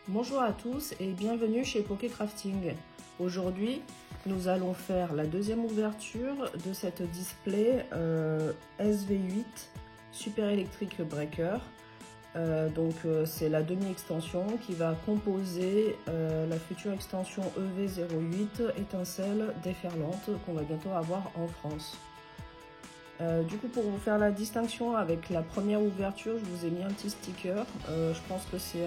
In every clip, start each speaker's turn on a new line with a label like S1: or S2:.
S1: Bonjour à tous et bienvenue chez Poké Crafting. Aujourd'hui, nous allons faire la deuxième ouverture de cette display SV8 Super Electric Breaker. C'est la demi-extension qui va composer la future extension EV08 étincelle déferlante qu'on va bientôt avoir en France. Du coup, pour vous faire la distinction avec la première ouverture, je vous ai mis un petit sticker. Je pense que c'est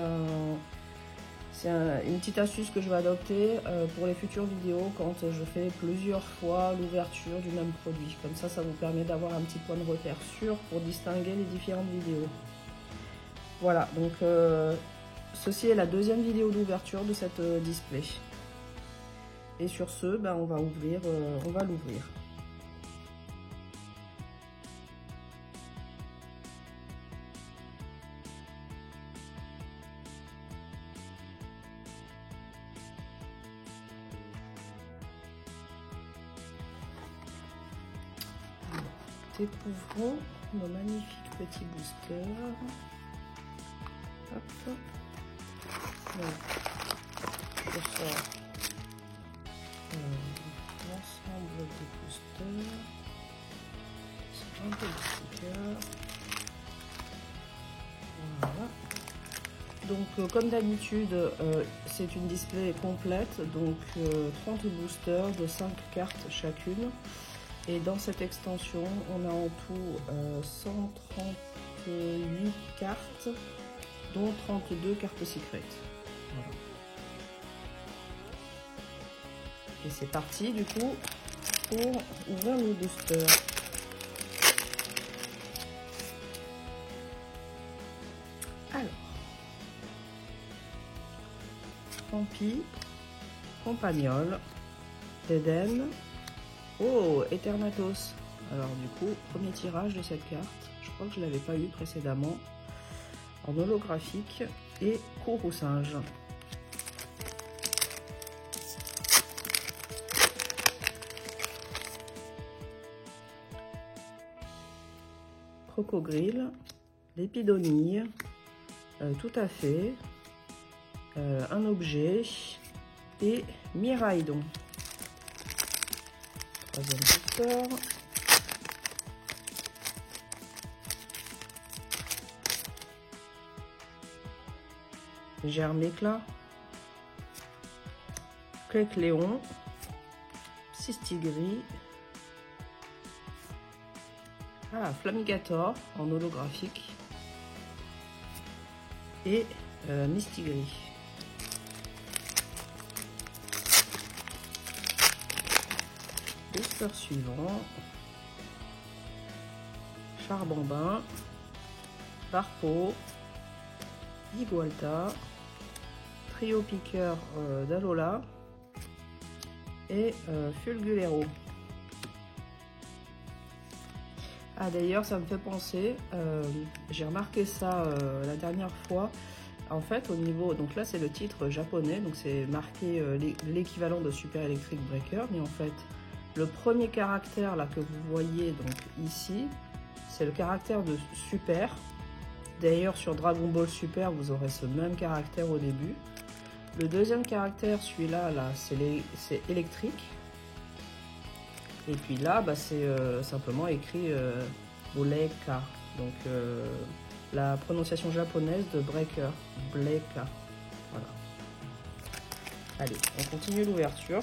S1: une petite astuce que je vais adopter pour les futures vidéos quand je fais plusieurs fois l'ouverture du même produit. Comme ça, ça vous permet d'avoir un petit point de repère sûr pour distinguer les différentes vidéos. Voilà, donc ceci est la deuxième vidéo d'ouverture de cette display. Et sur ce, on va l'ouvrir. Découvrons nos magnifiques petits boosters. Hop. Donc, je sors l'ensemble des boosters. C'est un peu de sticker. Voilà. Donc, comme d'habitude, c'est une display complète. Donc, 30 boosters de 5 cartes chacune. Et dans cette extension, on a en tout 138 cartes, dont 32 cartes secrètes. Voilà. Et c'est parti du coup pour ouvrir le booster. Alors, Rampi, Campagnol, Deden. Oh, Eternatus. Alors du coup, premier tirage de cette carte. Je crois que je ne l'avais pas eu précédemment. En holographique et Courroucinge. Crocogrille, Lépidonille, tout à fait, un objet et Miraidon. Troisième booster. Germécla, Clécléon, Cistigris, Flamigator en holographique et Mistigris. Booster suivant, Charbambin, Barpo, Igualta, Trio Piqueur d'Alola et Fulgulero. Ah d'ailleurs ça me fait penser, j'ai remarqué ça la dernière fois, en fait au niveau, donc là c'est le titre japonais, donc c'est marqué l'équivalent de Super Electric Breaker, mais en fait le premier caractère là que vous voyez donc ici, c'est le caractère de Super. D'ailleurs sur Dragon Ball Super vous aurez ce même caractère au début. Le deuxième caractère, celui-là c'est électrique. Et puis là c'est simplement écrit Bleka, donc la prononciation japonaise de Breaker, Bleka. Voilà. Allez, on continue l'ouverture.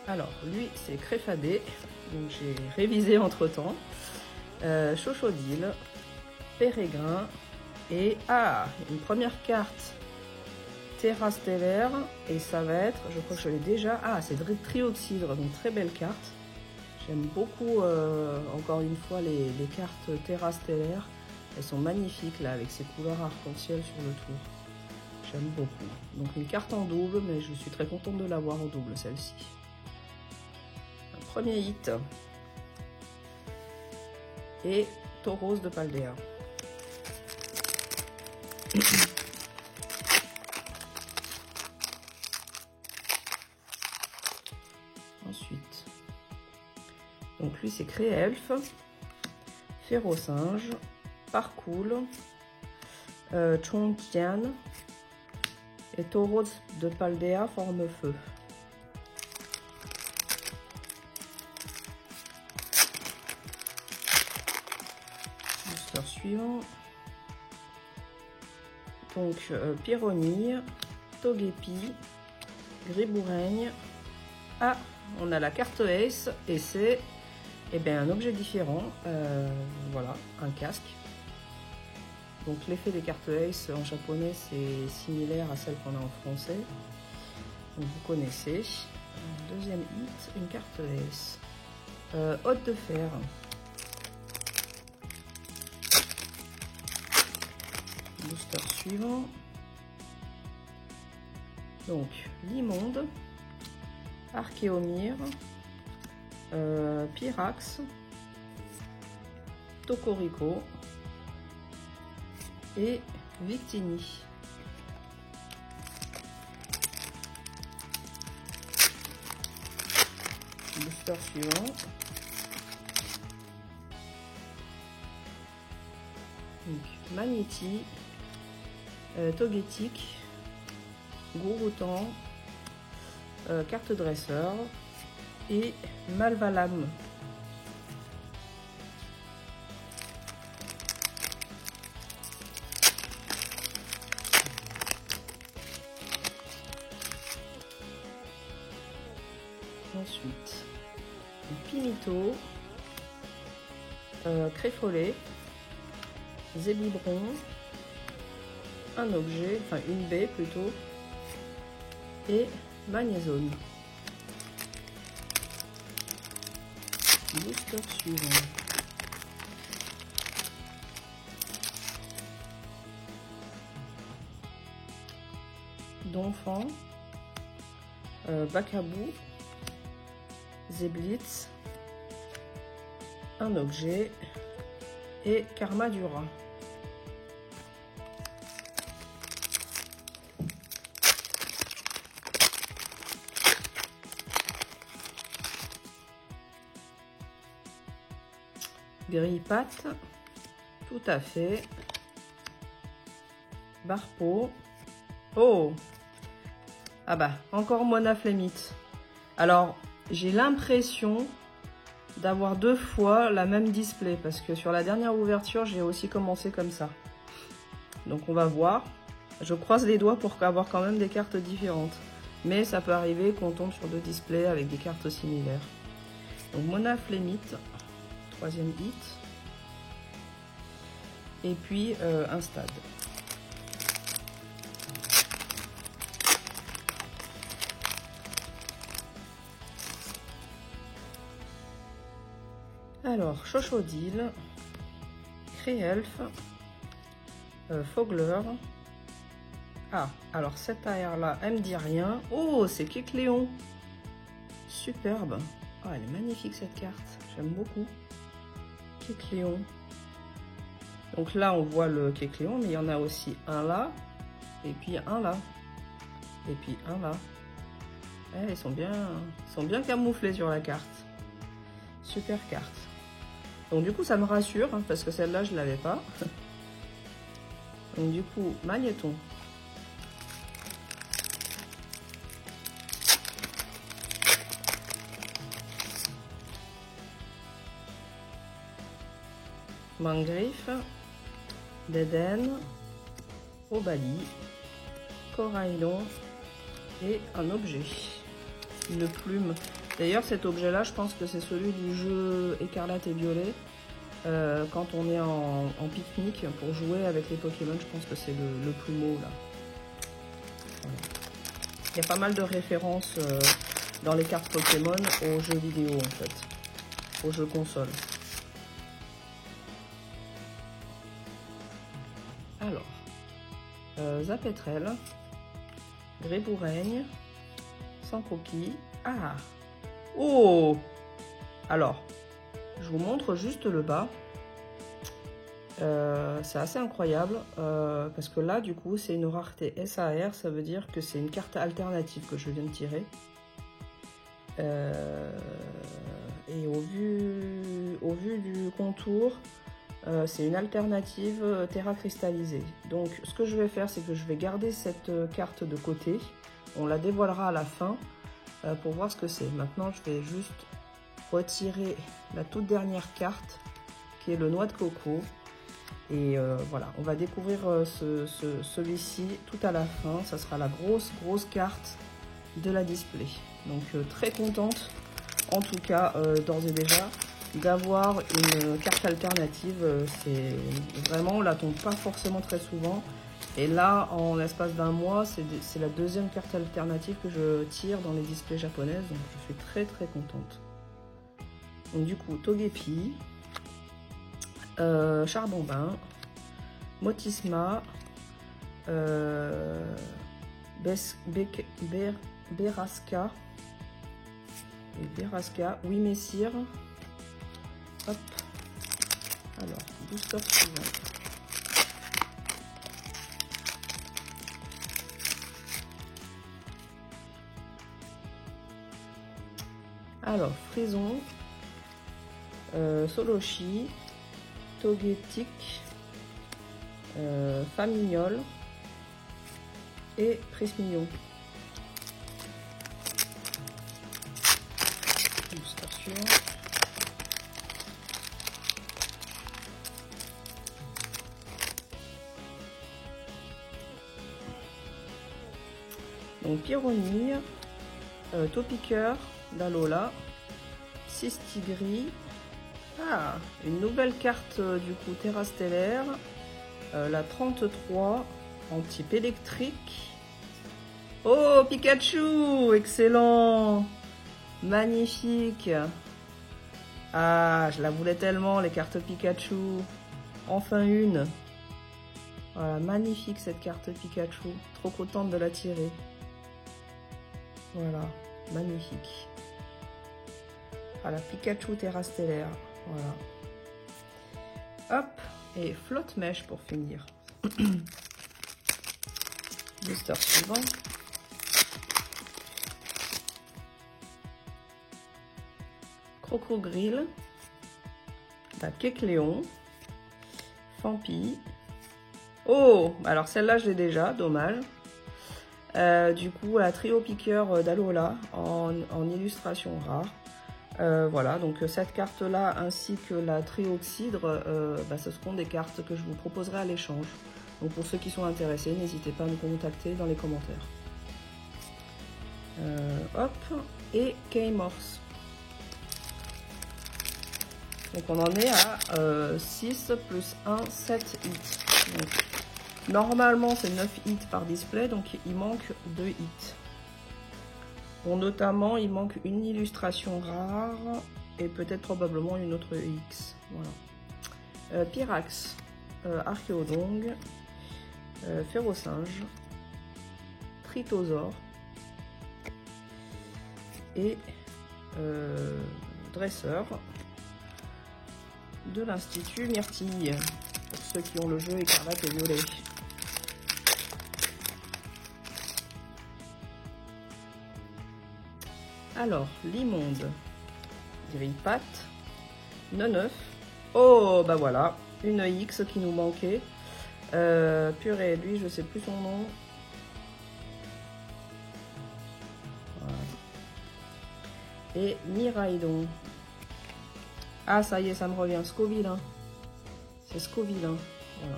S1: Alors, lui, c'est Créfadé, donc j'ai révisé entre-temps. Chochodile, Pérégrin, et une première carte Terra Stellaire, et ça va être, je crois que je l'ai déjà, c'est Trioxydre, donc très belle carte. J'aime beaucoup, encore une fois, les cartes Terra Stellaire. Elles sont magnifiques, là, avec ces couleurs arc-en-ciel sur le tour. J'aime beaucoup. Donc une carte en double, mais je suis très contente de l'avoir en double, celle-ci. Premier hit et Tauros de Paldea. Ensuite, donc lui c'est Créelf, Férocinge, Parcoul, Chongqian et Taureau de Paldea forme feu. Booster suivant. Donc Pyronille, Togepi, Griboureigne. Ah, on a la carte Ace et c'est un objet différent. Voilà, un casque. Donc l'effet des cartes Ace en japonais c'est similaire à celle qu'on a en français. Donc vous connaissez. Deuxième hit, une carte Ace. Hôte de fer. Booster suivant. Donc Limonde, Archéomire, Pyrax, Tocorico et Victini. Booster suivant. Donc Magnéti, Togetic, Gouroutan, carte dresseur et Malvalam. Ensuite, Pimito, Créfollet, Zébibron, un objet, enfin une baie plutôt, et Magnézone. Booster suivant. Donphan, Bakabou, Zeblitz, un objet et Karmadura. Grille-patte, tout à fait. Barpeau. Oh! Ah bah, encore Monaflémite. Alors, j'ai l'impression d'avoir deux fois la même display parce que sur la dernière ouverture, j'ai aussi commencé comme ça. Donc on va voir. Je croise les doigts pour avoir quand même des cartes différentes. Mais ça peut arriver qu'on tombe sur deux displays avec des cartes similaires. Donc Monaflémite. Troisième hit. Et puis un stade. Alors, Chochodile, Créelf, Fogler. Ah, alors cette AR là, elle me dit rien. Oh, c'est Kecléon. Superbe. Ah, elle est magnifique cette carte. J'aime beaucoup. Kecléon. Donc là, on voit le Kecléon, mais il y en a aussi un là, et puis un là, et puis un là. Eh, ils sont bien camouflés sur la carte. Super carte. Donc du coup, ça me rassure, hein, parce que celle-là, je ne l'avais pas. Donc du coup, Magnéton. Mangriffe, Dédenne, Obali, Coraillon et un objet, une plume. D'ailleurs cet objet là, je pense que c'est celui du jeu Écarlate et Violet. Quand on est en pique-nique pour jouer avec les Pokémon, je pense que c'est le plumeau là. Voilà. Il y a pas mal de références dans les cartes Pokémon aux jeux vidéo en fait, aux jeux console. Alors, Zapetrel, Gréboureigne, Sankoki. Ah! Oh! Alors, je vous montre juste le bas. C'est assez incroyable parce que là, du coup, c'est une rareté SAR. Ça veut dire que c'est une carte alternative que je viens de tirer. Et au vu du contour, c'est une alternative terra cristallisée. Donc ce que je vais faire, c'est que je vais garder cette carte de côté. On la dévoilera à la fin pour voir ce que c'est. Maintenant, je vais juste retirer la toute dernière carte qui est le noix de coco. Et voilà, on va découvrir celui-ci tout à la fin. Ça sera la grosse carte de la display. Donc très contente, en tout cas, d'ores et déjà, d'avoir une carte alternative. C'est vraiment, on la tombe pas forcément très souvent. Et là, en l'espace d'un mois, c'est la deuxième carte alternative que je tire dans les displays japonaises. Donc je suis très contente. Donc du coup, Togepi, Charbonbin, Motisma, Berasca, oui Messire. Hop. Alors, booster suivant. Alors, Frison, Soloshi, Togetic, Famignol et Prismillon. Donc Pyronille, Topiqueur d'Alola, Sistigri. Ah, une nouvelle carte du coup Terra Stellaire, la 33 en type électrique. Oh, Pikachu, excellent, magnifique. Ah, je la voulais tellement, les cartes Pikachu. Enfin une. Voilà, magnifique cette carte Pikachu. Trop contente de la tirer. Voilà, magnifique. Voilà, Pikachu Terra Stellaire. Voilà. Hop, et flotte mèche pour finir. Booster suivant. Crocogrill, la Kecléon, Fampi. Oh, alors celle-là je l'ai déjà, dommage. Du coup, la trio piqueur d'Alola en illustration rare. Voilà, donc cette carte-là ainsi que la Trioxydre, ce seront des cartes que je vous proposerai à l'échange. Donc pour ceux qui sont intéressés, n'hésitez pas à me contacter dans les commentaires. Hop, et K-Morse. Donc on en est à 6 plus 1, 7 hits. Donc, normalement c'est 9 hits par display, donc il manque 2 hits. Bon, notamment il manque une illustration rare et peut-être probablement une autre X. Voilà. Pyrax, Archéodong, Férocinge, Tritosaure et Dresseur de l'Institut Myrtille, pour ceux qui ont le jeu écarlate et violet. Alors, l'immonde, Grille-Patte, Neneuf. Oh, bah voilà, une X qui nous manquait. Purée, lui, je sais plus son nom. Voilà. Et Miraidon. Ah, ça y est, ça me revient. Scoville, hein. C'est Scoville, hein. Voilà.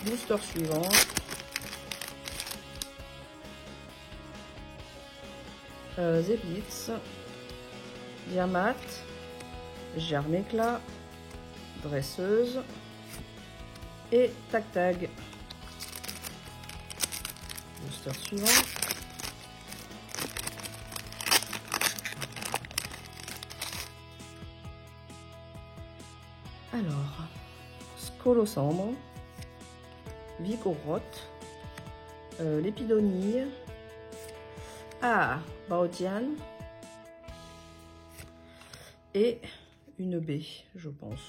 S1: Booster suivant. Zeblitz, Diamat, Germéclat, Dresseuse et Tac-Tag. Booster suivant. Alors, Scolosandre, Vigoroth, Lépidonille, Baotian et une baie, je pense.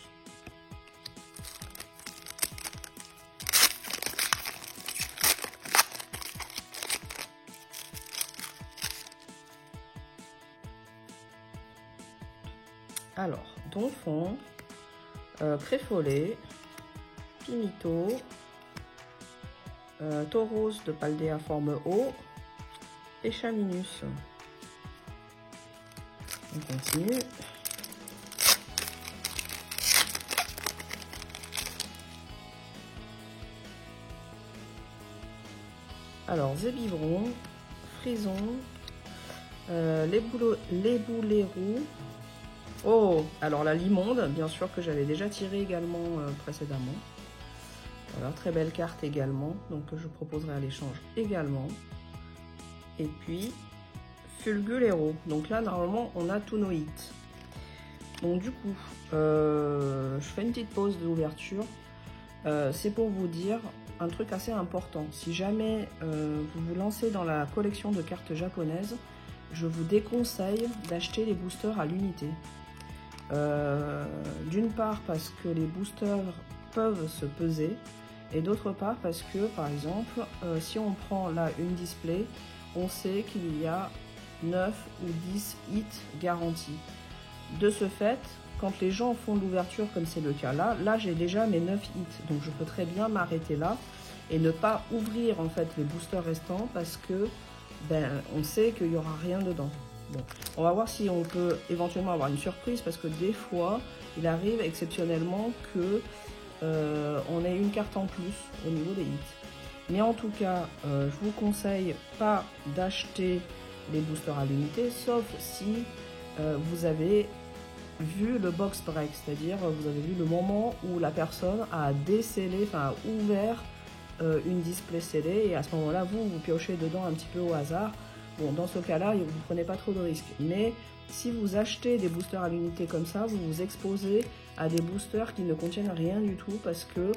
S1: Alors, Donphan, Créfollet, Pimito, Tauros de Paldea forme O et Chaminus. On continue. Alors, Zébivron, Frison, les Boulerous. Oh, alors la Limonde, bien sûr que j'avais déjà tiré également précédemment. Voilà, très belle carte également, donc que je proposerai à l'échange également. Et puis, Fulgulero. Donc là, normalement, on a tous nos hits. Donc du coup, je fais une petite pause d'ouverture. C'est pour vous dire un truc assez important. Si jamais vous vous lancez dans la collection de cartes japonaises, je vous déconseille d'acheter les boosters à l'unité. D'une part parce que les boosters peuvent se peser, et d'autre part parce que, par exemple, si on prend là une display, on sait qu'il y a 9 ou 10 hits garantis. De ce fait, quand les gens font l'ouverture comme c'est le cas là j'ai déjà mes 9 hits, donc je peux très bien m'arrêter là et ne pas ouvrir en fait les boosters restants parce que on sait qu'il n'y aura rien dedans. Bon, on va voir si on peut éventuellement avoir une surprise parce que des fois, il arrive exceptionnellement que on ait une carte en plus au niveau des hits. Mais en tout cas, je vous conseille pas d'acheter les boosters à l'unité, sauf si vous avez vu le box break, c'est-à-dire vous avez vu le moment où la personne a décellé, enfin a ouvert une display scellée, et à ce moment-là, vous piochez dedans un petit peu au hasard. Bon, dans ce cas-là, vous ne prenez pas trop de risques. Mais si vous achetez des boosters à l'unité comme ça, vous vous exposez à des boosters qui ne contiennent rien du tout parce que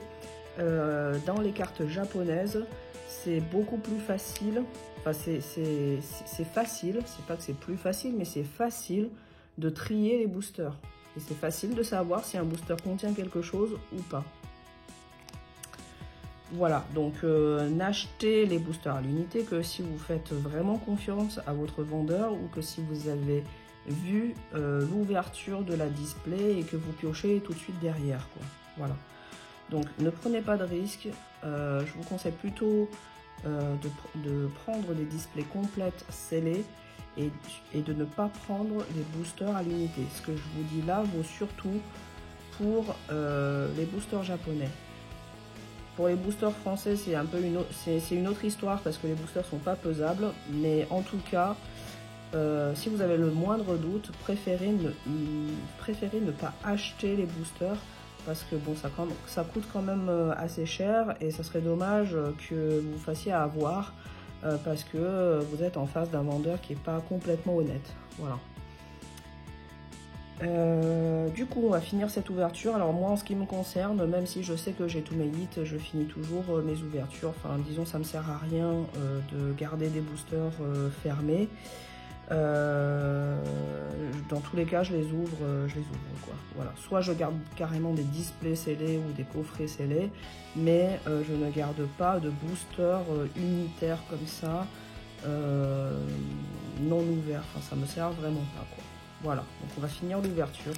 S1: dans les cartes japonaises, c'est beaucoup plus facile. Enfin, c'est facile, c'est pas que c'est plus facile, mais c'est facile de trier les boosters. Et c'est facile de savoir si un booster contient quelque chose ou pas. Voilà, donc n'achetez les boosters à l'unité que si vous faites vraiment confiance à votre vendeur ou que si vous avez vu l'ouverture de la display et que vous piochez tout de suite derrière, quoi. Voilà. Donc ne prenez pas de risques. Je vous conseille plutôt de prendre des displays complètes scellées et de ne pas prendre les boosters à l'unité. Ce que je vous dis là vaut surtout pour les boosters japonais. Pour les boosters français, c'est un peu une autre histoire parce que les boosters sont pas pesables. Mais en tout cas, si vous avez le moindre doute, préférez ne pas acheter les boosters parce que bon, ça coûte quand même assez cher et ça serait dommage que vous fassiez à avoir parce que vous êtes en face d'un vendeur qui n'est pas complètement honnête. Voilà. Du coup, on va finir cette ouverture. Alors moi, en ce qui me concerne, même si je sais que j'ai tous mes hits, je finis toujours mes ouvertures. Enfin, disons, ça me sert à rien de garder des boosters fermés. Dans tous les cas, je les ouvre quoi. Voilà. Soit je garde carrément des displays scellés ou des coffrets scellés, mais je ne garde pas de booster unitaire comme ça, non ouvert. Enfin, ça me sert vraiment pas, quoi. Voilà, donc on va finir l'ouverture.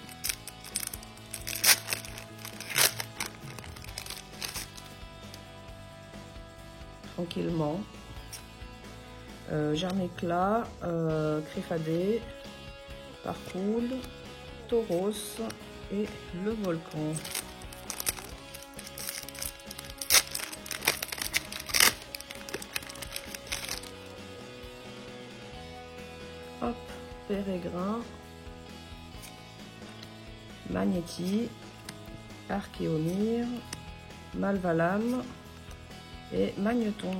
S1: Tranquillement. Germe-éclat, Créfadé, Parcoul, Tauros et le Volcan. Hop, Pérégrin, Magnéti, Archéomir, Malvalam et Magneton.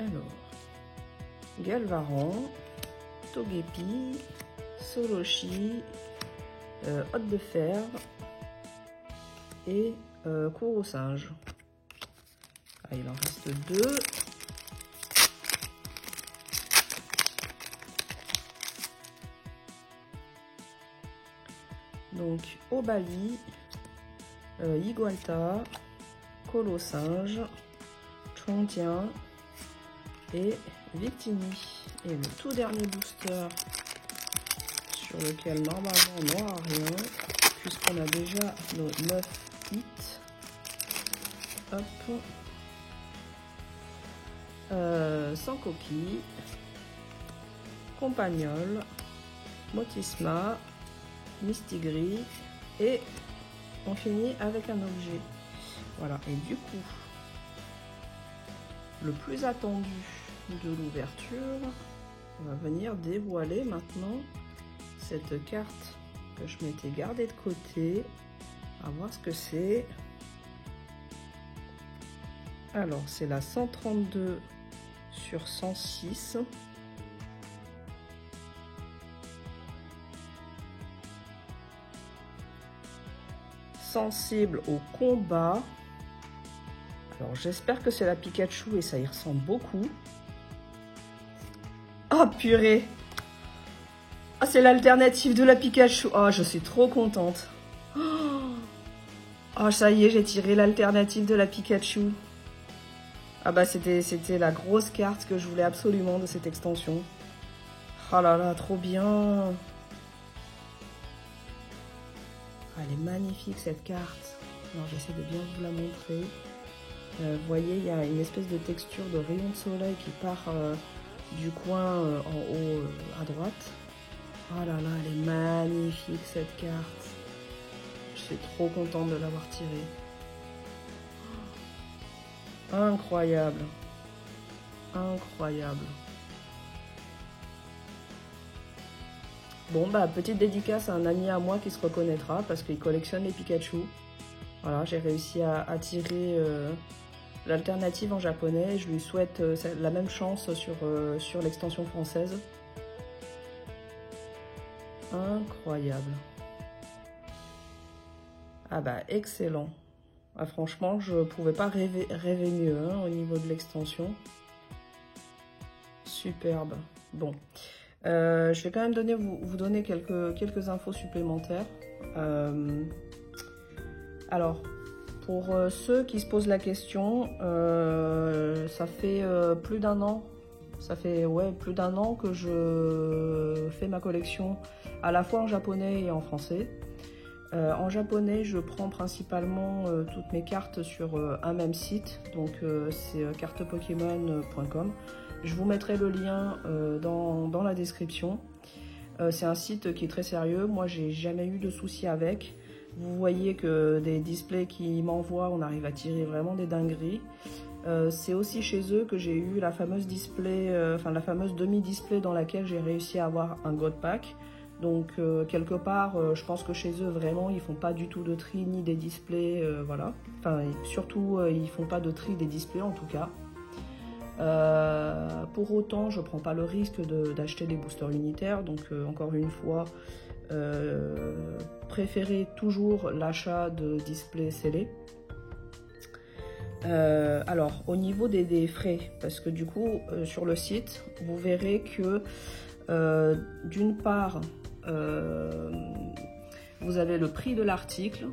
S1: Alors, Galvaron, Togepi, Solochi, Hôte de Fer et Cours au singe. Ah, il en reste 2. Donc, Obali, Igualta, Colosinge, Chontian, et Victini. Et le tout dernier booster sur lequel normalement on n'aura rien, puisqu'on a déjà nos 9 hits. Hop. Sans coquille, Compagnol, Motisma, Mistigris, et on finit avec un objet. Voilà, et du coup, le plus attendu de l'ouverture, on va venir dévoiler maintenant cette carte que je m'étais gardée de côté. On va voir ce que c'est. Alors, c'est la 132 sur 106. Sensible au combat. Alors, j'espère que c'est la Pikachu et ça y ressemble beaucoup. Oh, purée! Ah, c'est l'alternative de la Pikachu. Oh, je suis trop contente. Oh, ça y est, j'ai tiré l'alternative de la Pikachu. Ah bah, c'était la grosse carte que je voulais absolument de cette extension. Oh là là, trop bien. Ah, elle est magnifique, cette carte. Alors, j'essaie de bien vous la montrer. Vous voyez, il y a une espèce de texture de rayon de soleil qui part du coin en haut à droite. Oh là là, elle est magnifique cette carte. Je suis trop contente de l'avoir tirée. Incroyable. Incroyable. Bon, bah, petite dédicace à un ami à moi qui se reconnaîtra parce qu'il collectionne les Pikachu. Voilà, j'ai réussi à tirer l'alternative en japonais. Je lui souhaite la même chance sur l'extension française. Incroyable. Ah bah, excellent. Ah, franchement, je pouvais pas rêver mieux hein, au niveau de l'extension. Superbe. Bon, je vais quand même vous donner quelques infos supplémentaires. Alors, pour ceux qui se posent la question, ça fait plus d'un an. Ça fait plus d'un an que je fais ma collection à la fois en japonais et en français. En japonais, je prends principalement toutes mes cartes sur un même site, donc c'est cartepokemon.com. Je vous mettrai le lien dans la description. C'est un site qui est très sérieux, moi j'ai jamais eu de soucis avec. Vous voyez que des displays qu'ils m'envoient, on arrive à tirer vraiment des dingueries. C'est aussi chez eux que j'ai eu la fameuse la fameuse demi-display dans laquelle j'ai réussi à avoir un God Pack. Donc quelque part, je pense que chez eux vraiment ils font pas du tout de tri ni des displays, voilà. Enfin surtout ils font pas de tri des displays en tout cas. Pour autant, je prends pas le risque d'acheter des boosters unitaires. Donc encore une fois, préférez toujours l'achat de displays scellés. Alors au niveau des frais, parce que du coup sur le site vous verrez que d'une part vous avez le prix de l'article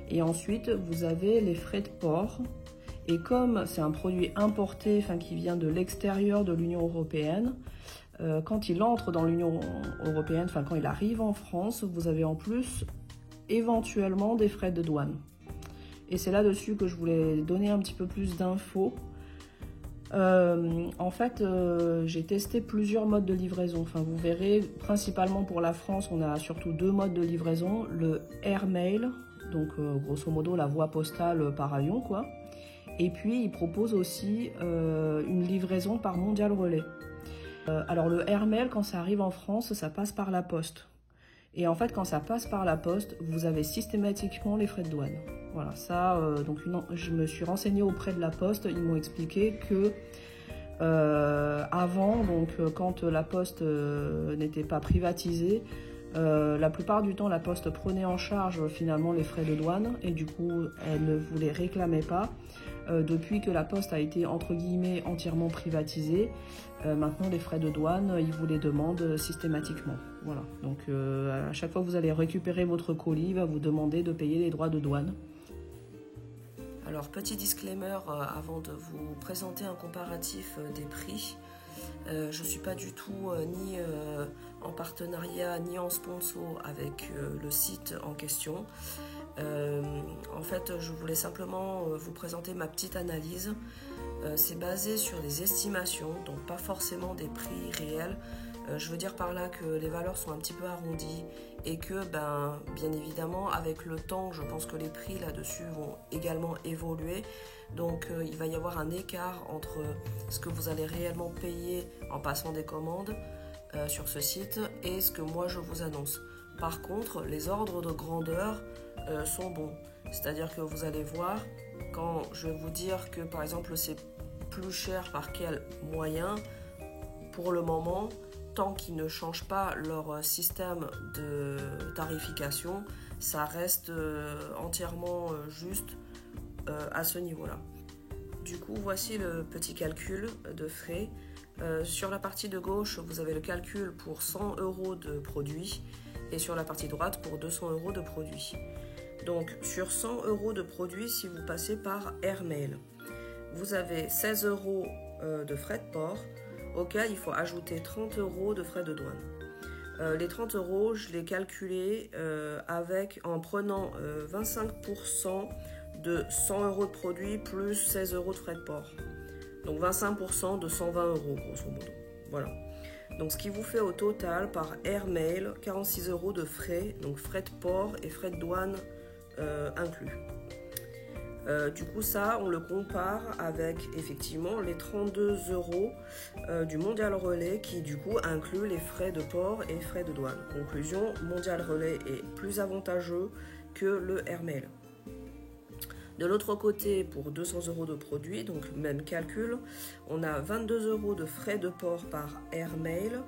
S1: et ensuite vous avez les frais de port, et comme c'est un produit importé, enfin qui vient de l'extérieur de l'Union européenne, quand il entre dans l'Union européenne, enfin quand il arrive en France, vous avez en plus éventuellement des frais de douane. Et c'est là-dessus que je voulais donner un petit peu plus d'infos. En fait, j'ai testé plusieurs modes de livraison. Enfin, vous verrez, principalement pour la France, on a surtout deux modes de livraison. Le airmail, donc grosso modo la voie postale par avion, quoi. Et puis, il propose aussi une livraison par Mondial Relais. Alors, le airmail, quand ça arrive en France, ça passe par la poste. Et en fait, quand ça passe par la poste, vous avez systématiquement les frais de douane. Voilà, ça, donc je me suis renseignée auprès de la poste. Ils m'ont expliqué que avant, donc quand la poste n'était pas privatisée, la plupart du temps, la poste prenait en charge finalement les frais de douane et du coup, elle ne vous les réclamait pas. Depuis que la poste a été entre guillemets entièrement privatisée, maintenant les frais de douane, ils vous les demandent systématiquement. Voilà, donc à chaque fois que vous allez récupérer votre colis, il va vous demander de payer les droits de douane.
S2: Alors petit disclaimer avant de vous présenter un comparatif des prix. Je ne suis pas du tout ni en partenariat ni en sponsor avec le site en question. En fait, je voulais simplement vous présenter ma petite analyse. C'est basé sur des estimations, donc pas forcément des prix réels. Je veux dire par là que les valeurs sont un petit peu arrondies et que, bien évidemment, avec le temps, je pense que les prix là-dessus vont également évoluer. Donc, il va y avoir un écart entre ce que vous allez réellement payer en passant des commandes sur ce site et ce que moi je vous annonce. Par contre, les ordres de grandeur sont bons. C'est-à-dire que vous allez voir, quand je vais vous dire que par exemple c'est plus cher par quel moyen, pour le moment, tant qu'ils ne changent pas leur système de tarification, ça reste entièrement juste à ce niveau-là. Du coup, voici le petit calcul de frais. Sur la partie de gauche, vous avez le calcul pour 100 € de produit et sur la partie droite pour 200 € de produit. Donc sur 100 € de produit, si vous passez par Airmail, vous avez 16 € de frais de port, auquel il faut ajouter 30 € de frais de douane. Les 30 €, je l'ai calculé en prenant 25% de 100 € de produit plus 16 € de frais de port. Donc 25% de 120 € grosso modo. Voilà. Donc ce qui vous fait au total par Airmail 46 € de frais, donc frais de port et frais de douane inclus. Du coup ça on le compare avec effectivement les 32 € du Mondial Relais qui du coup inclut les frais de port et frais de douane. Conclusion, Mondial Relais est plus avantageux que le Airmail. De l'autre côté, pour 200 € de produits, donc même calcul, on a 22 € de frais de port par Airmail,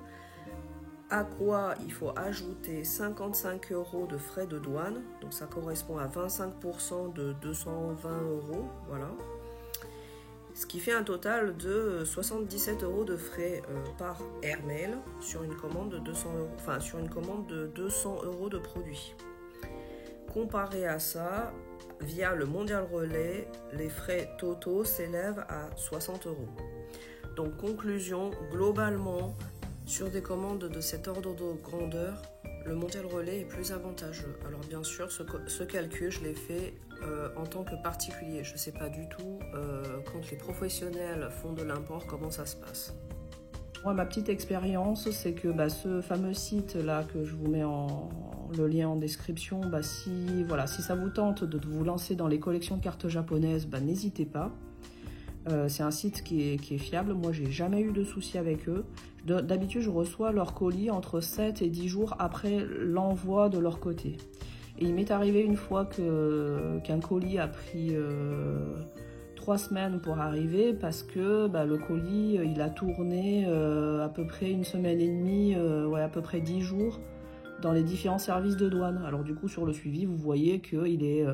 S2: à quoi il faut ajouter 55 € de frais de douane, donc ça correspond à 25% de 220 €, voilà. Ce qui fait un total de 77 € de frais par Airmail sur une commande de 200 €, enfin sur une commande de 200 € de produits. Comparé à ça, via le Mondial Relais, les frais totaux s'élèvent à 60 €. Donc conclusion, globalement, sur des commandes de cet ordre de grandeur, le Mondial Relais est plus avantageux. Alors bien sûr, ce calcul, je l'ai fait en tant que particulier. Je ne sais pas du tout quand les professionnels font de l'import, comment ça se passe.
S1: Moi, ma petite expérience, c'est que ce fameux site-là que je vous mets le lien en description, si ça vous tente de vous lancer dans les collections de cartes japonaises, n'hésitez pas. C'est un site qui est fiable. Moi, j'ai jamais eu de soucis avec eux. D'habitude, je reçois leur colis entre 7 et 10 jours après l'envoi de leur côté. Et il m'est arrivé une fois qu'un colis a pris 3 semaines pour arriver parce que le colis, il a tourné à peu près une semaine et demie, à peu près 10 jours dans les différents services de douane. Alors du coup, sur le suivi, vous voyez qu'il est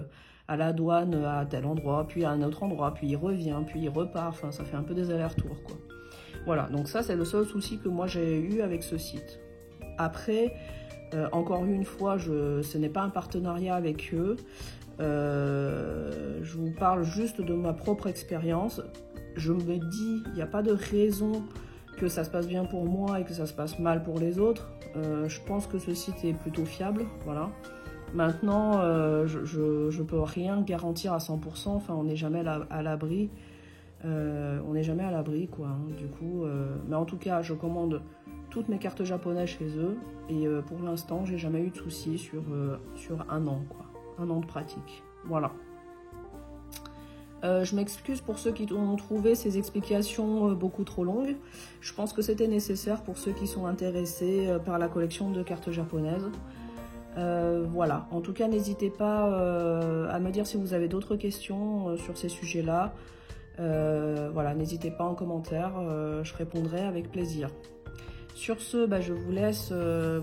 S1: à la douane à tel endroit, puis à un autre endroit, puis il revient, puis il repart. Enfin, ça fait un peu des allers-retours, quoi. Voilà, donc ça, c'est le seul souci que moi j'ai eu avec ce site. Après, encore une fois, ce n'est pas un partenariat avec eux. Je vous parle juste de ma propre expérience. Je me dis, il n'y a pas de raison que ça se passe bien pour moi et que ça se passe mal pour les autres. Je pense que ce site est plutôt fiable, voilà. Maintenant, je peux rien garantir à 100%, enfin on n'est jamais à l'abri. On n'est jamais à l'abri, quoi, hein, du coup. Mais en tout cas, je commande toutes mes cartes japonaises chez eux et pour l'instant, j'ai jamais eu de soucis sur un an, quoi. Un an de pratique, voilà. Je m'excuse pour ceux qui ont trouvé ces explications beaucoup trop longues. Je pense que c'était nécessaire pour ceux qui sont intéressés par la collection de cartes japonaises. Voilà, en tout cas, n'hésitez pas à me dire si vous avez d'autres questions sur ces sujets-là. Voilà, n'hésitez pas en commentaire, je répondrai avec plaisir. Sur ce, je vous laisse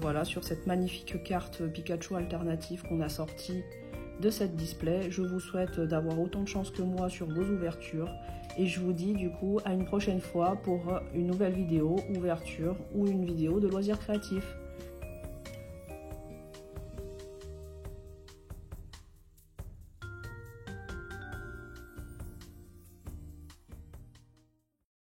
S1: voilà, sur cette magnifique carte Pikachu alternative qu'on a sortie de cette display. Je vous souhaite d'avoir autant de chance que moi sur vos ouvertures et je vous dis du coup à une prochaine fois pour une nouvelle vidéo ouverture ou une vidéo de loisirs créatifs.